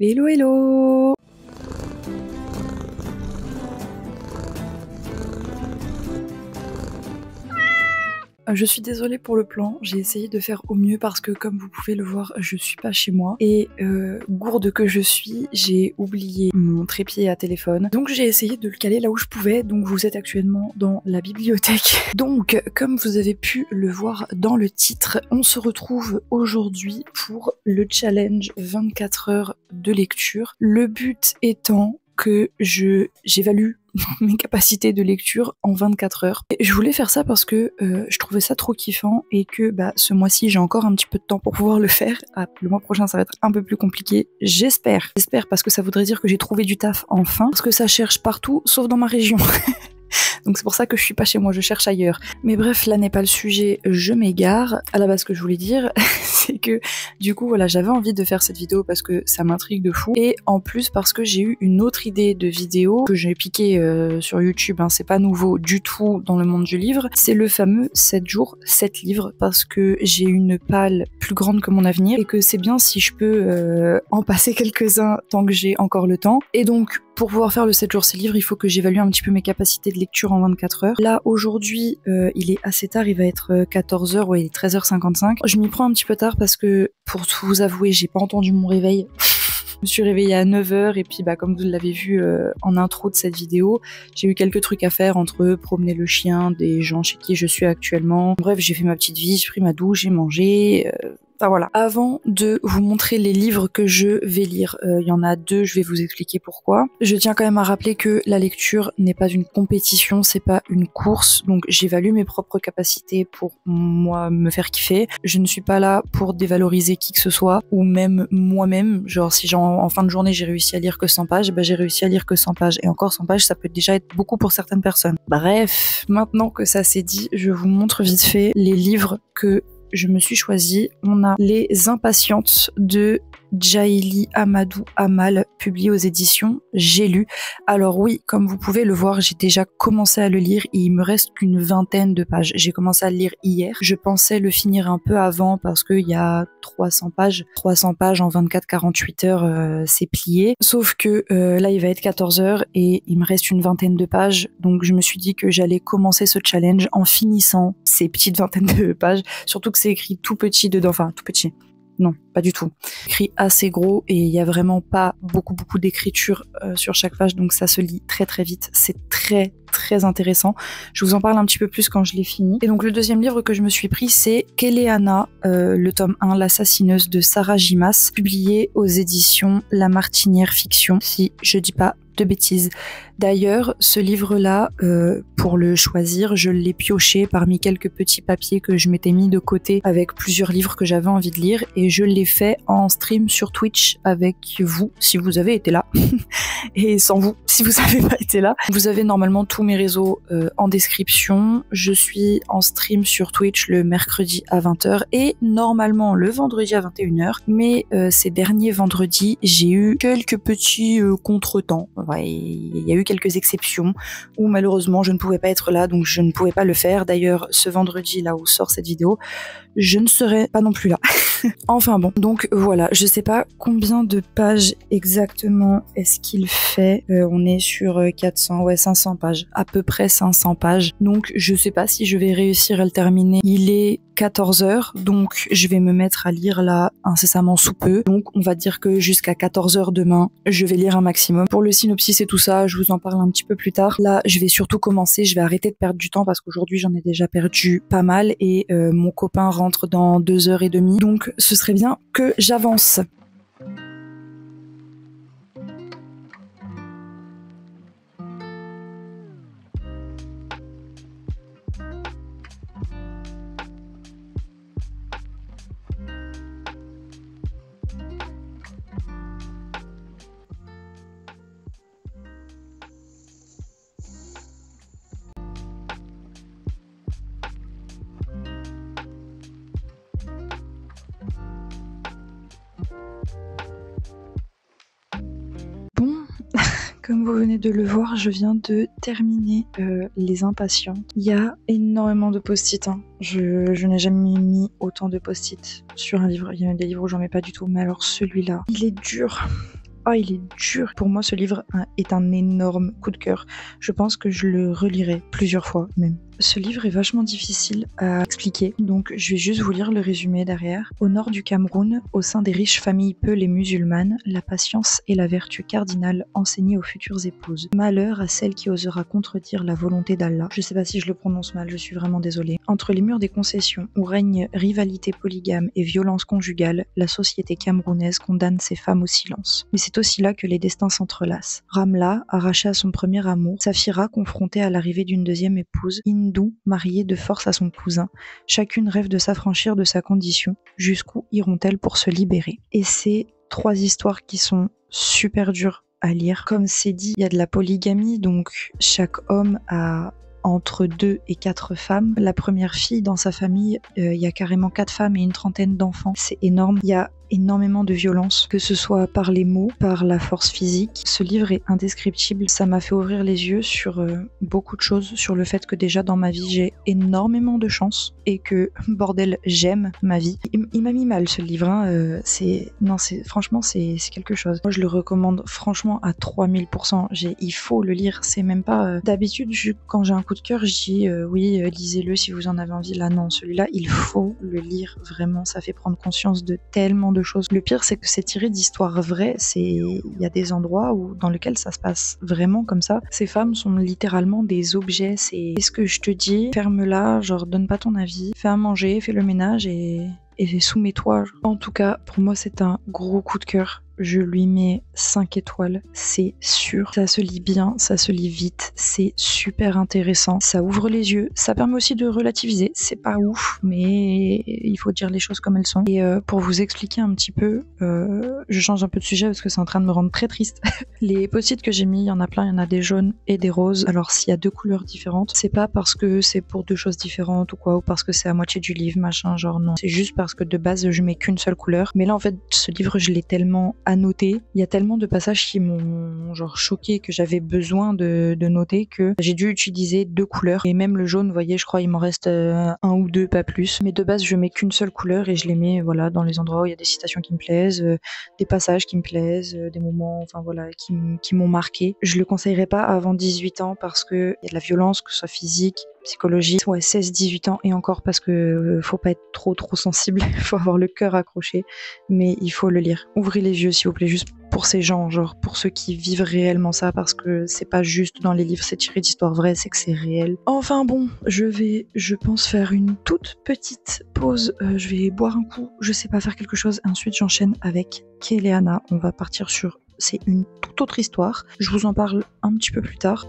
Hello hello. Je suis désolée pour le plan, j'ai essayé de faire au mieux parce que comme vous pouvez le voir, je suis pas chez moi et gourde que je suis, j'ai oublié mon trépied à téléphone. Donc j'ai essayé de le caler là où je pouvais, donc vous êtes actuellement dans la bibliothèque. Donc comme vous avez pu le voir dans le titre, on se retrouve aujourd'hui pour le challenge 24 heures de lecture. Le but étant que j'évalue mes capacités de lecture en 24 heures. Et je voulais faire ça parce que je trouvais ça trop kiffant et que ce mois-ci j'ai encore un petit peu de temps pour pouvoir le faire. Le mois prochain ça va être un peu plus compliqué, j'espère. J'espère parce que ça voudrait dire que j'ai trouvé du taf enfin, parce que ça cherche partout sauf dans ma région. Donc c'est pour ça que je suis pas chez moi, je cherche ailleurs. Mais bref, là n'est pas le sujet, je m'égare. À la base, ce que je voulais dire, c'est que du coup, voilà, j'avais envie de faire cette vidéo parce que ça m'intrigue de fou. Et en plus parce que j'ai eu une autre idée de vidéo que j'ai piquée sur YouTube, hein, c'est pas nouveau du tout dans le monde du livre. C'est le fameux 7 jours, 7 livres, parce que j'ai une palle plus grande que mon avenir et que c'est bien si je peux en passer quelques-uns tant que j'ai encore le temps. Et donc, pour pouvoir faire le 7 jours 7 livres, il faut que j'évalue un petit peu mes capacités de lecture en 24 heures. Là, aujourd'hui, il est assez tard, il va être 14h, ouais, il est 13h55. Je m'y prends un petit peu tard parce que, pour tout vous avouer, j'ai pas entendu mon réveil. Je me suis réveillée à 9h et puis comme vous l'avez vu en intro de cette vidéo, j'ai eu quelques trucs à faire entre promener le chien, des gens chez qui je suis actuellement. Bref, j'ai fait ma petite vie, j'ai pris ma douche, j'ai mangé... Enfin voilà. Avant de vous montrer les livres que je vais lire, il y en a 2, je vais vous expliquer pourquoi. Je tiens quand même à rappeler que la lecture n'est pas une compétition, c'est pas une course, donc j'évalue mes propres capacités pour moi me faire kiffer. Je ne suis pas là pour dévaloriser qui que ce soit, ou même moi-même. Genre si en fin de journée j'ai réussi à lire que 100 pages, j'ai réussi à lire que 100 pages. Et encore 100 pages, ça peut déjà être beaucoup pour certaines personnes. Bref, maintenant que ça c'est dit, je vous montre vite fait les livres que je me suis choisi. On a Les Impatientes de Djaïli Amadou Amal, publié aux éditions J'ai lu. Alors oui, comme vous pouvez le voir, j'ai déjà commencé à le lire et il me reste qu'une vingtaine de pages. J'ai commencé à le lire hier. Je pensais le finir un peu avant parce qu'il y a 300 pages. 300 pages en 24-48 heures, c'est plié. Sauf que là, il va être 14 heures et il me reste une vingtaine de pages. Donc je me suis dit que j'allais commencer ce challenge en finissant ces petites vingtaines de pages. Surtout que c'est écrit tout petit dedans. Enfin, tout petit. Non, pas du tout. Écrit assez gros et il y a vraiment pas beaucoup d'écriture sur chaque page, donc ça se lit très très vite. C'est très très intéressant. Je vous en parle un petit peu plus quand je l'ai fini. Et donc le deuxième livre que je me suis pris, c'est Kéléana, le tome 1, L'assassineuse de Sarah Gimas, publié aux éditions La Martinière Fiction, si je dis pas de bêtises. D'ailleurs, ce livre-là, pour le choisir, je l'ai pioché parmi quelques petits papiers que je m'étais mis de côté avec plusieurs livres que j'avais envie de lire et je l'ai fait en stream sur Twitch avec vous, si vous avez été là, et sans vous, si vous n'avez pas été là. Vous avez normalement tous mes réseaux en description. Je suis en stream sur Twitch le mercredi à 20h et normalement le vendredi à 21h, mais ces derniers vendredis, j'ai eu quelques petits contretemps. Ouais, il y a eu quelques exceptions où malheureusement je ne pouvais pas être là, donc je ne pouvais pas le faire. D'ailleurs, ce vendredi là où sort cette vidéo, je ne serai pas non plus là. Enfin bon, donc voilà, je sais pas combien de pages exactement est-ce qu'il fait. On est sur 400, ouais 500 pages, à peu près 500 pages. Donc je sais pas si je vais réussir à le terminer. Il est 14h, donc je vais me mettre à lire là incessamment sous peu. Donc on va dire que jusqu'à 14h demain, je vais lire un maximum. Pour le synopsis et tout ça, je vous en parle un petit peu plus tard. Là, je vais surtout commencer, je vais arrêter de perdre du temps parce qu'aujourd'hui j'en ai déjà perdu pas mal et mon copain rentre dans 2h30. Donc ce serait bien que j'avance. Bon, comme vous venez de le voir, je viens de terminer Les Impatientes. Il y a énormément de post-it. Hein. Je n'ai jamais mis autant de post-it sur un livre. Il y a des livres où j'en mets pas du tout, mais alors celui-là, il est dur. Oh, il est dur. Pour moi, ce livre est un énorme coup de cœur. Je pense que je le relirai plusieurs fois même. Ce livre est vachement difficile à expliquer, donc je vais juste vous lire le résumé derrière. Au nord du Cameroun, au sein des riches familles peules et musulmanes, la patience est la vertu cardinale enseignée aux futures épouses. Malheur à celle qui osera contredire la volonté d'Allah. Je sais pas si je le prononce mal, je suis vraiment désolée. Entre les murs des concessions, où règne rivalité polygame et violence conjugale, la société camerounaise condamne ses femmes au silence. Mais c'est aussi là que les destins s'entrelacent. Ramla, arrachée à son premier amour, Safira, confrontée à l'arrivée d'une deuxième épouse, Hindou, mariée de force à son cousin, chacune rêve de s'affranchir de sa condition. Jusqu'où iront-elles pour se libérer? Et c'est 3 histoires qui sont super dures à lire. Comme c'est dit, il y a de la polygamie, donc chaque homme a entre 2 et 4 femmes. La première fille dans sa famille, il y a carrément 4 femmes et une trentaine d'enfants. C'est énorme. Il y a énormément de violence, que ce soit par les mots, par la force physique. Ce livre est indescriptible. Ça m'a fait ouvrir les yeux sur beaucoup de choses, sur le fait que déjà dans ma vie j'ai énormément de chance et que bordel j'aime ma vie. Il m'a mis mal ce livre. Hein. Franchement c'est quelque chose. Moi je le recommande franchement à 3000%. Il faut le lire. C'est même pas d'habitude quand j'ai un coup de cœur je dis oui lisez-le si vous en avez envie. Là non, celui-là il faut le lire vraiment. Ça fait prendre conscience de tellement de choses. Le pire, c'est que c'est tiré d'histoires vraies. Il y a des endroits dans lesquels ça se passe vraiment comme ça. Ces femmes sont littéralement des objets. C'est ce que je te dis, ferme-la, genre donne pas ton avis, fais à manger, fais le ménage et soumets-toi. En tout cas, pour moi, c'est un gros coup de cœur. Je lui mets 5 étoiles, c'est sûr. Ça se lit bien, ça se lit vite, c'est super intéressant. Ça ouvre les yeux, ça permet aussi de relativiser. C'est pas ouf, mais il faut dire les choses comme elles sont. Et pour vous expliquer un petit peu, je change un peu de sujet parce que c'est en train de me rendre très triste. Les post-it que j'ai mis, il y en a plein, il y en a des jaunes et des roses. Alors s'il y a 2 couleurs différentes, c'est pas parce que c'est pour 2 choses différentes ou quoi, ou parce que c'est à moitié du livre, machin, genre non. C'est juste parce que de base, je mets qu'une seule couleur. Mais là, en fait, ce livre, je l'ai tellement annoté. Il y a tellement de passages qui m'ont genre choqué que j'avais besoin de noter que j'ai dû utiliser 2 couleurs. Et même le jaune, vous voyez, je crois il m'en reste 1 ou 2, pas plus. Mais de base, je mets qu'une seule couleur et je les mets voilà dans les endroits où il y a des citations qui me plaisent, des passages qui me plaisent, des moments, enfin voilà, qui m'ont marqué. Je le conseillerais pas avant 18 ans parce que il y a de la violence, que ce soit physique, psychologique, ouais 16-18 ans et encore parce que faut pas être trop sensible, faut avoir le cœur accroché, mais il faut le lire. Ouvrez les yeux s'il vous plaît, juste pour ces gens, genre pour ceux qui vivent réellement ça, parce que c'est pas juste dans les livres, c'est tiré d'histoires vraies, c'est que c'est réel. Enfin bon, je pense faire une toute petite pause, je vais boire un coup, je sais pas faire quelque chose, ensuite j'enchaîne avec Kéléana, on va partir sur, c'est une toute autre histoire, je vous en parle un petit peu plus tard.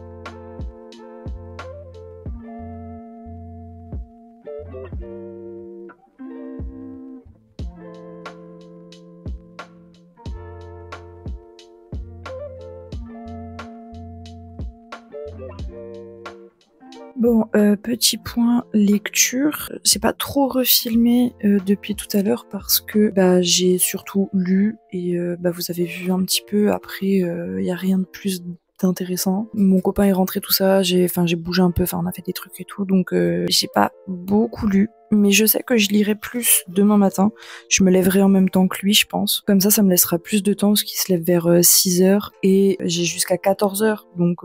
Bon, petit point lecture, c'est pas trop refilmé depuis tout à l'heure parce que j'ai surtout lu et vous avez vu un petit peu, après y a rien de plus intéressant. Mon copain est rentré, tout ça, j'ai bougé un peu, on a fait des trucs et tout, donc j'ai pas beaucoup lu. Mais je sais que je lirai plus demain matin. Je me lèverai en même temps que lui, je pense. Comme ça me laissera plus de temps parce qu'il se lève vers 6h et j'ai jusqu'à 14h. Donc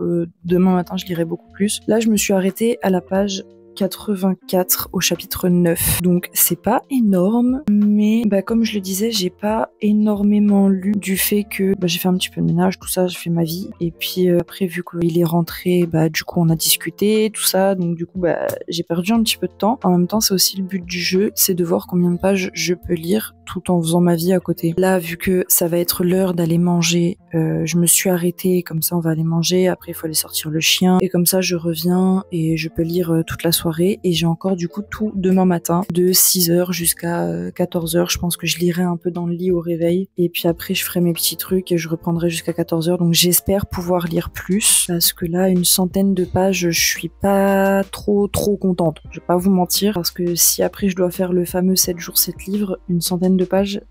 demain matin, je lirai beaucoup plus. Là, je me suis arrêtée à la page 84 au chapitre 9. Donc c'est pas énorme, mais comme je le disais, j'ai pas énormément lu du fait que j'ai fait un petit peu de ménage, tout ça, j'ai fait ma vie. Et puis après, vu qu'il est rentré, du coup on a discuté, tout ça, donc du coup j'ai perdu un petit peu de temps. En même temps, c'est aussi le but du jeu, c'est de voir combien de pages je peux lire tout en faisant ma vie à côté. Là, vu que ça va être l'heure d'aller manger, je me suis arrêtée, comme ça on va aller manger, après il faut aller sortir le chien, et comme ça je reviens et je peux lire toute la soirée. Et j'ai encore du coup tout demain matin de 6h jusqu'à 14h. Je pense que je lirai un peu dans le lit au réveil et puis après je ferai mes petits trucs et je reprendrai jusqu'à 14h. Donc j'espère pouvoir lire plus parce que là, une centaine de pages, je suis pas trop contente. Je vais pas vous mentir parce que si après je dois faire le fameux 7 jours 7 livres, une centaine de pages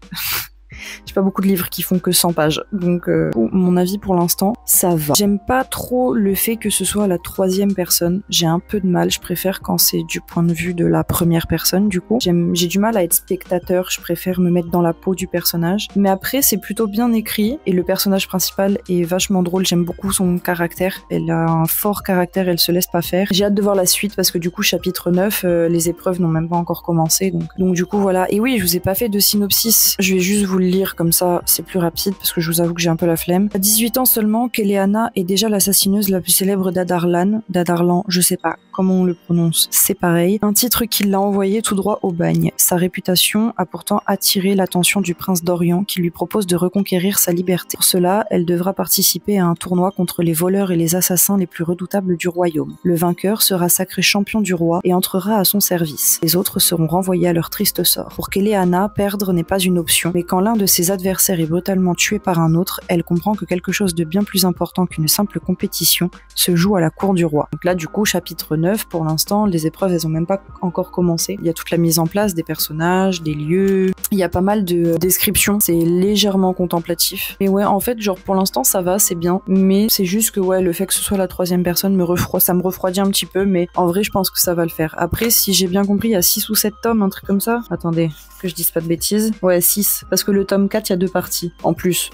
J'ai pas beaucoup de livres qui font que 100 pages. Donc, mon avis pour l'instant, ça va. J'aime pas trop le fait que ce soit la troisième personne. J'ai un peu de mal. Je préfère quand c'est du point de vue de la première personne, du coup. J'ai du mal à être spectateur. Je préfère me mettre dans la peau du personnage. Mais après, c'est plutôt bien écrit. Et le personnage principal est vachement drôle. J'aime beaucoup son caractère. Elle a un fort caractère. Elle se laisse pas faire. J'ai hâte de voir la suite parce que du coup, chapitre 9, les épreuves n'ont même pas encore commencé. Donc du coup, voilà. Et oui, je vous ai pas fait de synopsis. Je vais juste vous le lire comme ça, c'est plus rapide parce que je vous avoue que j'ai un peu la flemme. À 18 ans seulement, Keleana est déjà l'assassineuse la plus célèbre d'Adarlan. D'Adarlan, je sais pas comment on le prononce, c'est pareil. Un titre qui l'a envoyé tout droit au bagne. Sa réputation a pourtant attiré l'attention du prince d'Orient qui lui propose de reconquérir sa liberté. Pour cela, elle devra participer à un tournoi contre les voleurs et les assassins les plus redoutables du royaume. Le vainqueur sera sacré champion du roi et entrera à son service. Les autres seront renvoyés à leur triste sort. Pour Keleana, perdre n'est pas une option, mais quand l'un de ses adversaire est brutalement tué par un autre, elle comprend que quelque chose de bien plus important qu'une simple compétition se joue à la cour du roi. Donc là, du coup, chapitre 9, pour l'instant, les épreuves, elles ont même pas encore commencé. Il y a toute la mise en place des personnages, des lieux, il y a pas mal de descriptions, c'est légèrement contemplatif. Mais ouais, en fait, genre, pour l'instant, ça va, c'est bien, mais c'est juste que, ouais, le fait que ce soit la troisième personne ça me refroidit un petit peu, mais en vrai, je pense que ça va le faire. Après, si j'ai bien compris, il y a 6 ou 7 tomes, un truc comme ça. Attendez, que je dise pas de bêtises. Ouais, 6, parce que le tome 4, il y a 2 parties, en plus.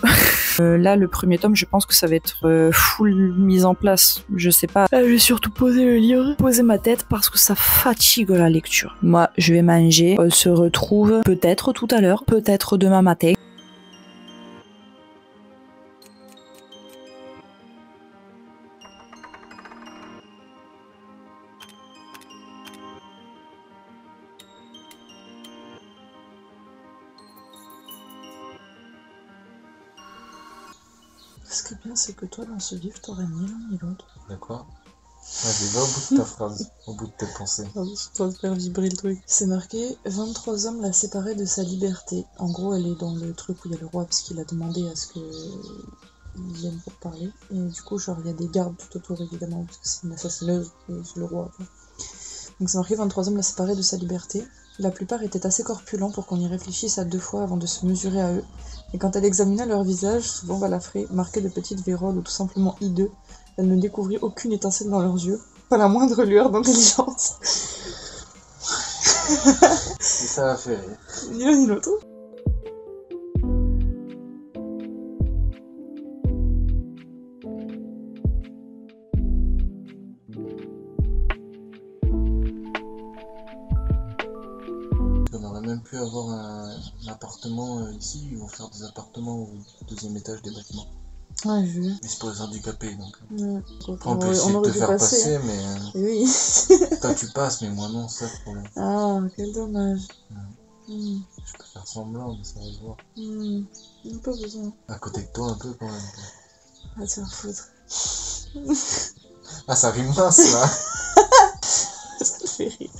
Là, le premier tome, je pense que ça va être full mise en place. Je sais pas. Là, je vais surtout poser le livre, poser ma tête, parce que ça fatigue la lecture. Moi, je vais manger. On se retrouve peut-être tout à l'heure, peut-être demain matin. Ce qui est bien, c'est que toi, dans ce livre, t'aurais ni l'un ni l'autre. D'accord. Vas-y, va au bout de ta phrase, au bout de tes pensées. Pardon, je dois faire vibrer le truc. C'est marqué 23 hommes l'a séparée de sa liberté. En gros, elle est dans le truc où il y a le roi parce qu'il a demandé à ce que ils viennent pour parler. Et du coup, genre, il y a des gardes tout autour, évidemment, parce que c'est une assassineuse, c'est le roi. Quoi. Donc c'est marqué 23 hommes l'a séparée de sa liberté. La plupart étaient assez corpulents pour qu'on y réfléchisse à 2 fois avant de se mesurer à eux. Et quand elle examina leur visage, souvent balafrés, marqués de petites vérolles ou tout simplement hideux, elle ne découvrit aucune étincelle dans leurs yeux, pas la moindre lueur d'intelligence. Et ça a fait rire. Ni l'un ni l'autre. On aurait même pu avoir un appartement ici, ils vont faire des appartements au 2e étage des bâtiments. Ouais, je veux. Mais c'est pour les handicapés, donc. Ouais. On peut essayer de te faire passer, mais. Oui. Toi tu passes, mais moi non, c'est le problème. Ah, quel dommage. Ouais. Je peux faire semblant, mais ça va se voir. Pas besoin. À côté de toi, un peu quand même. Ah, tu vas foutre. Ah, ça rime mince là. Ça te fait rire.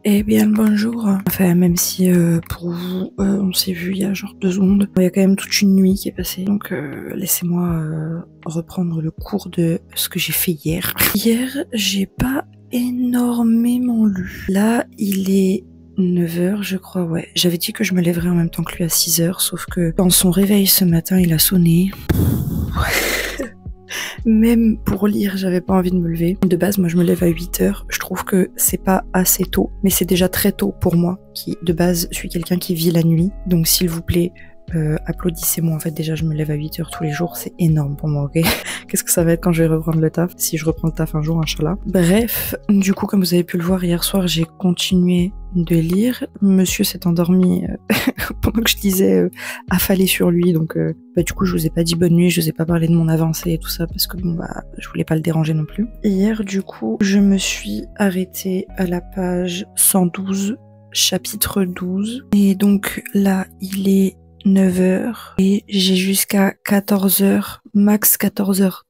Eh bien, le bonjour. Enfin, même si pour vous, on s'est vu il y a genre 2 secondes, il y a quand même toute une nuit qui est passée. Donc, laissez-moi reprendre le cours de ce que j'ai fait hier. Hier, j'ai pas énormément lu. Là, il est 9h, je crois, ouais. J'avais dit que je me lèverais en même temps que lui à 6h, sauf que quand son réveil ce matin, il a sonné. Même pour lire, j'avais pas envie de me lever. De base, moi je me lève à 8h. Je trouve que c'est pas assez tôt, mais c'est déjà très tôt pour moi, qui de base suis quelqu'un qui vit la nuit. Donc s'il vous plaît, applaudissez-moi. En fait, déjà je me lève à 8h tous les jours, c'est énorme pour moi, ok? Qu'est-ce que ça va être quand je vais reprendre le taf? Si je reprends le taf un jour, inchallah. Bref, du coup, comme vous avez pu le voir hier soir, j'ai continué de lire. Monsieur s'est endormi pendant que je lisais affalé sur lui, donc du coup je vous ai pas dit bonne nuit, je vous ai pas parlé de mon avancée et tout ça parce que bon je voulais pas le déranger non plus. Hier du coup je me suis arrêtée à la page 112, chapitre 12, et donc là il est 9h et j'ai jusqu'à 14h, max 14h30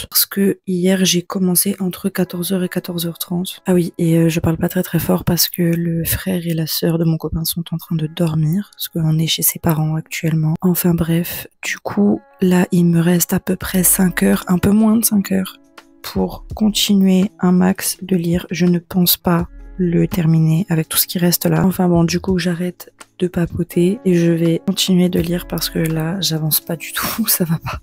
parce que hier j'ai commencé entre 14h et 14h30. Ah oui, et je parle pas très très fort parce que le frère et la sœur de mon copain sont en train de dormir parce qu'on est chez ses parents actuellement. Enfin bref, du coup là il me reste à peu près 5 heures, un peu moins de 5 heures pour continuer un max de lire. Je ne pense pas le terminer avec tout ce qui reste là. Enfin bon, du coup j'arrête de papoter et je vais continuer de lire parce que là j'avance pas du tout, ça va pas.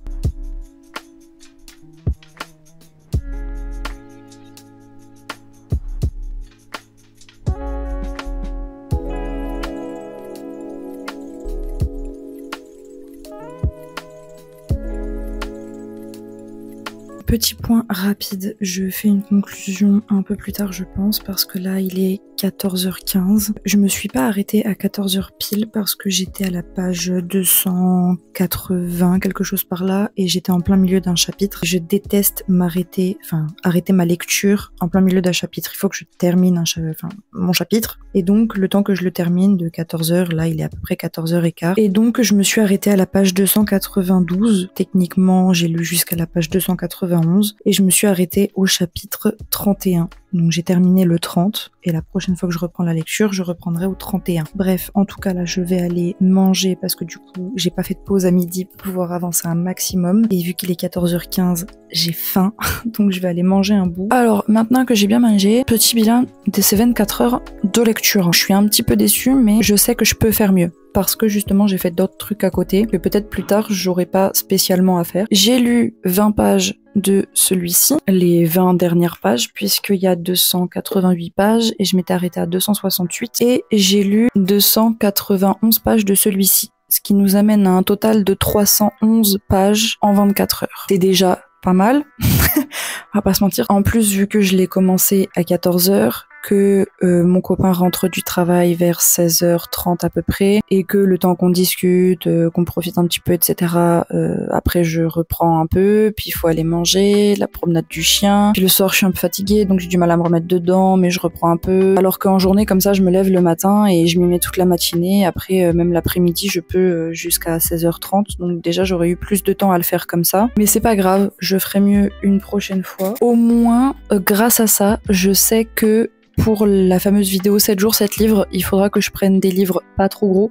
Petit point rapide, je fais une conclusion un peu plus tard je pense parce que là il est 14h15. Je me suis pas arrêtée à 14h pile parce que j'étais à la page 280, quelque chose par là, et j'étais en plein milieu d'un chapitre. Je déteste m'arrêter, arrêter ma lecture en plein milieu d'un chapitre. Il faut que je termine mon chapitre, et donc le temps que je le termine de 14h, là il est à peu près 14h15, et donc je me suis arrêtée à la page 292. Techniquement j'ai lu jusqu'à la page 291 et je me suis arrêtée au chapitre 31. Donc j'ai terminé le 30 et la prochaine fois que je reprends la lecture, je reprendrai au 31. Bref, en tout cas là, je vais aller manger parce que du coup, j'ai pas fait de pause à midi pour pouvoir avancer un maximum. Et vu qu'il est 14h15, j'ai faim, donc je vais aller manger un bout. Alors maintenant que j'ai bien mangé, petit bilan de ces 24 heures de lecture. Je suis un petit peu déçue, mais je sais que je peux faire mieux. Parce que justement j'ai fait d'autres trucs à côté que peut-être plus tard j'aurais pas spécialement à faire. J'ai lu 20 pages de celui-ci, les 20 dernières pages, puisqu'il y a 288 pages et je m'étais arrêtée à 268, et j'ai lu 291 pages de celui-ci, ce qui nous amène à un total de 311 pages en 24 heures. C'est déjà pas mal, on va pas se mentir. En plus, vu que je l'ai commencé à 14h, que mon copain rentre du travail vers 16h30 à peu près, et que le temps qu'on discute, qu'on profite un petit peu, etc. Après je reprends un peu, puis il faut aller manger, la promenade du chien, puis le soir je suis un peu fatiguée donc j'ai du mal à me remettre dedans, mais je reprends un peu. Alors qu'en journée comme ça je me lève le matin et je m'y mets toute la matinée, après même l'après-midi je peux jusqu'à 16h30, donc déjà j'aurais eu plus de temps à le faire comme ça. Mais c'est pas grave, je ferai mieux une prochaine fois. Au moins grâce à ça, je sais que pour la fameuse vidéo 7 jours 7 livres, il faudra que je prenne des livres pas trop gros.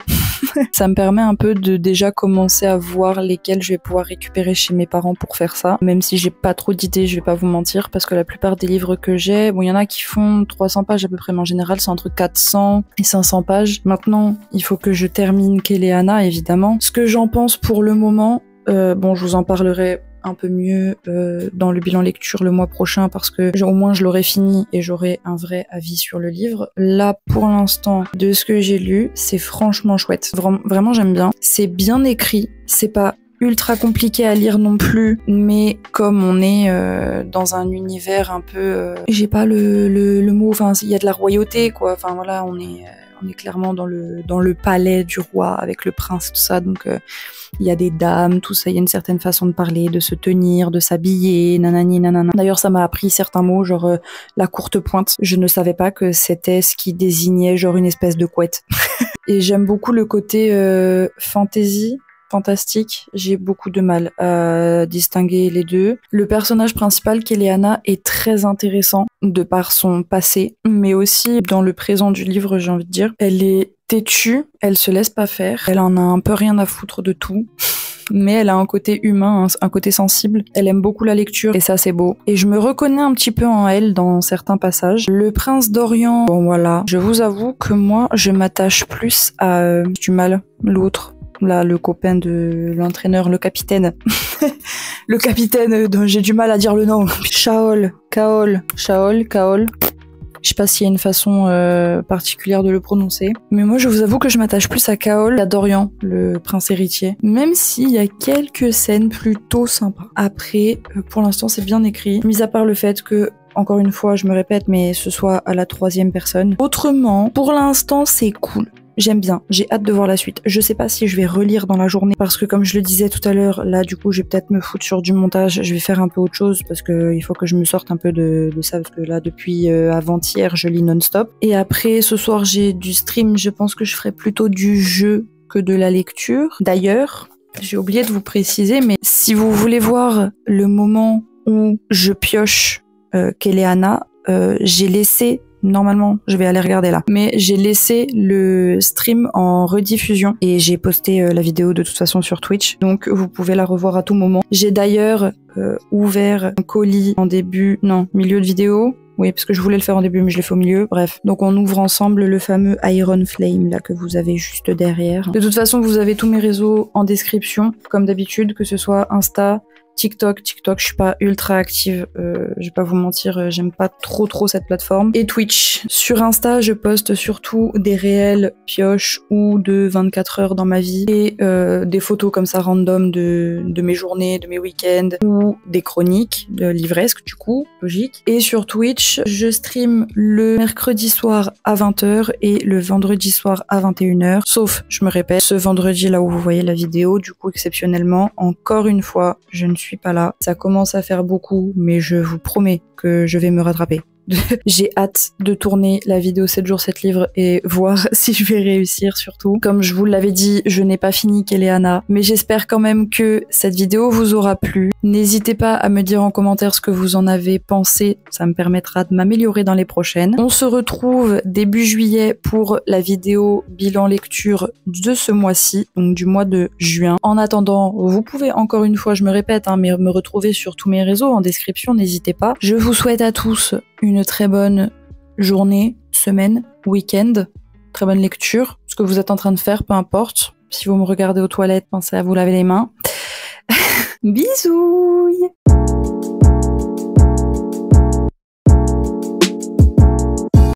Ça me permet un peu de déjà commencer à voir lesquels je vais pouvoir récupérer chez mes parents pour faire ça. Même si j'ai pas trop d'idées, je vais pas vous mentir, parce que la plupart des livres que j'ai, bon, il y en a qui font 300 pages à peu près, mais en général c'est entre 400 et 500 pages. Maintenant, il faut que je termine Kéléana, évidemment. Ce que j'en pense pour le moment, bon, je vous en parlerai un peu mieux dans le bilan lecture le mois prochain parce que au moins je l'aurai fini et j'aurai un vrai avis sur le livre. Là pour l'instant de ce que j'ai lu, c'est franchement chouette. Vraiment j'aime bien. C'est bien écrit, c'est pas ultra compliqué à lire non plus, mais comme on est dans un univers un peu j'ai pas le mot, enfin il y a de la royauté quoi, enfin voilà, on est clairement dans le palais du roi avec le prince, tout ça, donc il y a des dames, tout ça, il y a une certaine façon de parler, de se tenir, de s'habiller, nanani nanana. D'ailleurs ça m'a appris certains mots, genre la courte pointe, je ne savais pas que c'était ce qui désignait genre une espèce de couette. Et j'aime beaucoup le côté fantastique, j'ai beaucoup de mal à distinguer les deux. Le personnage principal, Kéléana, est très intéressant de par son passé, mais aussi dans le présent du livre, j'ai envie de dire. Elle est têtue, elle se laisse pas faire, elle en a un peu rien à foutre de tout. Mais elle a un côté humain, un côté sensible. Elle aime beaucoup la lecture et ça c'est beau. Et je me reconnais un petit peu en elle dans certains passages. Le prince d'Orient, bon voilà, je vous avoue que moi je m'attache plus à du mal, l'autre. là, le copain de l'entraîneur, le capitaine. Le capitaine dont j'ai du mal à dire le nom. Kaol. Je sais pas s'il y a une façon particulière de le prononcer. Mais moi, je vous avoue que je m'attache plus à Kaol qu'à Dorian, le prince héritier. Même s'il y a quelques scènes plutôt sympas. Après, pour l'instant, c'est bien écrit. Mis à part le fait que, encore une fois, je me répète, mais ce soit à la 3e personne. Autrement, pour l'instant, c'est cool. J'aime bien, j'ai hâte de voir la suite. Je sais pas si je vais relire dans la journée parce que comme je le disais tout à l'heure, là du coup je vais peut-être me foutre sur du montage, je vais faire un peu autre chose parce que il faut que je me sorte un peu de ça parce que là depuis avant-hier je lis non-stop. Et après ce soir j'ai du stream, je pense que je ferai plutôt du jeu que de la lecture. D'ailleurs, j'ai oublié de vous préciser, mais si vous voulez voir le moment où je pioche Keleana, j'ai laissé... Normalement, je vais aller regarder là. Mais j'ai laissé le stream en rediffusion et j'ai posté la vidéo de toute façon sur Twitch. Donc vous pouvez la revoir à tout moment. J'ai d'ailleurs ouvert un colis en milieu de vidéo. Oui, parce que je voulais le faire en début, mais je l'ai fait au milieu. Bref. Donc on ouvre ensemble le fameux Iron Flame là que vous avez juste derrière. De toute façon, vous avez tous mes réseaux en description, comme d'habitude, que ce soit Insta, TikTok, je suis pas ultra active, je vais pas vous mentir, j'aime pas trop cette plateforme. Et Twitch. Sur Insta, je poste surtout des réels pioches ou de 24 heures dans ma vie et des photos comme ça random de mes journées, de mes week-ends ou des chroniques de livresques du coup, logique. Et sur Twitch, je stream le mercredi soir à 20h et le vendredi soir à 21h. Sauf, je me répète, ce vendredi là où vous voyez la vidéo, du coup exceptionnellement, encore une fois, je ne suis pas là. Ça commence à faire beaucoup, mais je vous promets que je vais me rattraper. J'ai hâte de tourner la vidéo 7 jours 7 livres et voir si je vais réussir surtout. Comme je vous l'avais dit, je n'ai pas fini Keleana, mais j'espère quand même que cette vidéo vous aura plu. N'hésitez pas à me dire en commentaire ce que vous en avez pensé, ça me permettra de m'améliorer dans les prochaines. On se retrouve début juillet pour la vidéo bilan lecture de ce mois-ci, donc du mois de juin. En attendant, vous pouvez encore une fois, je me répète, mais me retrouver sur tous mes réseaux en description, n'hésitez pas. Je vous souhaite à tous une très bonne journée, semaine, week-end, très bonne lecture, ce que vous êtes en train de faire, peu importe. Si vous me regardez aux toilettes, pensez à vous laver les mains. Bisous!